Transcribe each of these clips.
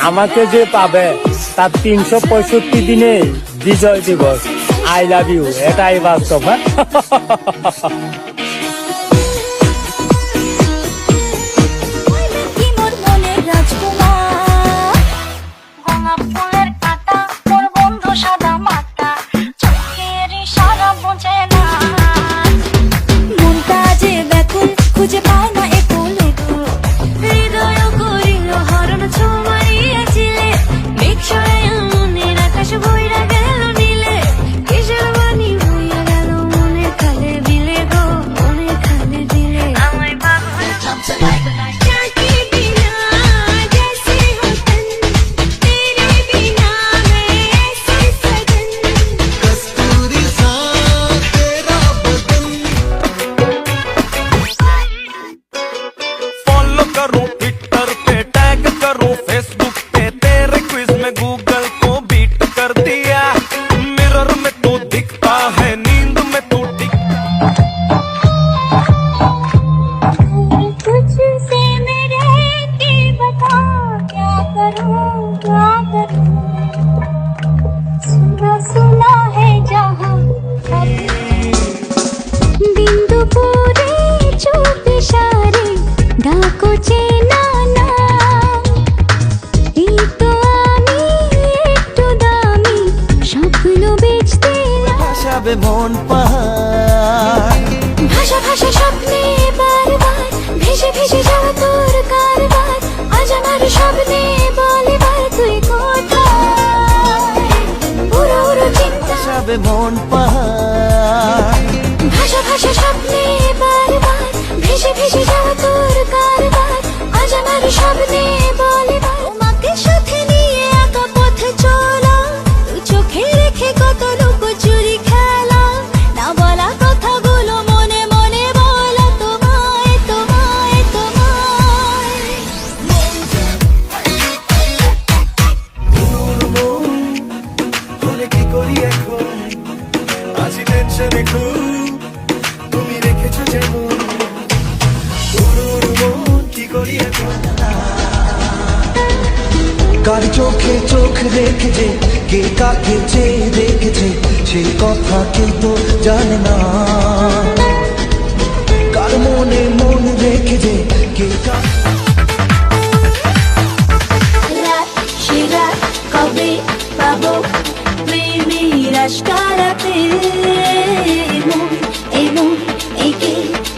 আমাকে যে পাবে তার 365 দিনে বিজয় দিবস। আই লাভ ইউ, এটাই বাস্তব। হ্যাঁ, খুঁজে পায় না একুলে গো, হৃদয় করিল হরণ ছোমারিয়াছিলে, মেঘসরে মনের আকাশ বইরা গেল নীলে, কিসের বাণী বইয়া গেল মনের খালে বিলে গো, মনের খালে বিলে। আমায় পাগল जाके बिना जैसे हो तन, तेरे बिना मैं ऐसे सजन, कस्तूरी सा तेरा बदन। फॉलो करूं ट्विटर पे, टैग करूं फेसबुक पे, तेरे क्विज में गूगल को बीट कर दिया। मिरर में तू दिखता है, नींद में तू तुझसे मैं रह के बता क्या करूं क्या करूं, सुना सुना है जहां अब, दिन दुपुरे चुप इशारे ডাকো চেনা না, এই তো আমি একটু দামি স্বপ্ন বেচতে না, ভাসাবে মন পাহাড়, ভাষা ভাষা স্বপ্নে বারবার ভেসে ভেসে যাওয়া তোর কারবার, আজ আমার স্বপ্নে বলিবার তুই কোথায়, উড়ো উড়ো চিন্তা ভাসাবে মন পাহাড়, ভাষা ভাষা স্বপ্নে বারবার ভেসে ভেসে যাওয়া তোর কারবার, আজ আমার স্বপ্নে বলিবার, তোমাকে সাথে নিয়ে একা পথে চলা, দু চোখে রেখে কত লুকোচুরি খেলা, না বলা কথাগুলো মনে মনে বলা তোমায় তোমায় তোমায়। বলে কি করি এখন, আছি টেনশনে খুব, তুমি রেখেছো যেমন, মন কি করি এখন, কার চোখে চোখ রেখেছে, কে কাকে চেয়ে রেখেছে, সেই কথা কেউ তো জানে না, কার মনে মন রেখেছে, কে রাত সে রাত কবে পাবো প্রেমের আশকারাতে, মন এই মন একে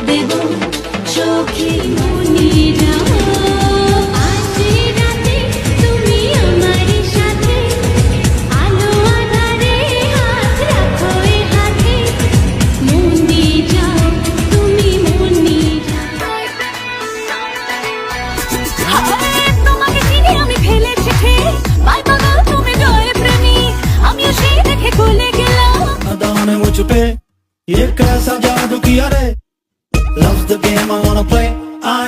দেব চোখে মনিরা, আজ রাতে তুমি আমার সাথে, আলো আধারে হাত রাখো এ হাতে, মনে যাও তুমি মনে যাও, তোমাকে চিনি আমি ফেলেছি ঠিক, বাই পাগল তুমি জয় প্রেমী, আমিও সেই দেখে গলে গেলাম, अदा ने मुझ पे ये कैसा जादू किया रे, loves the game I wanna play, I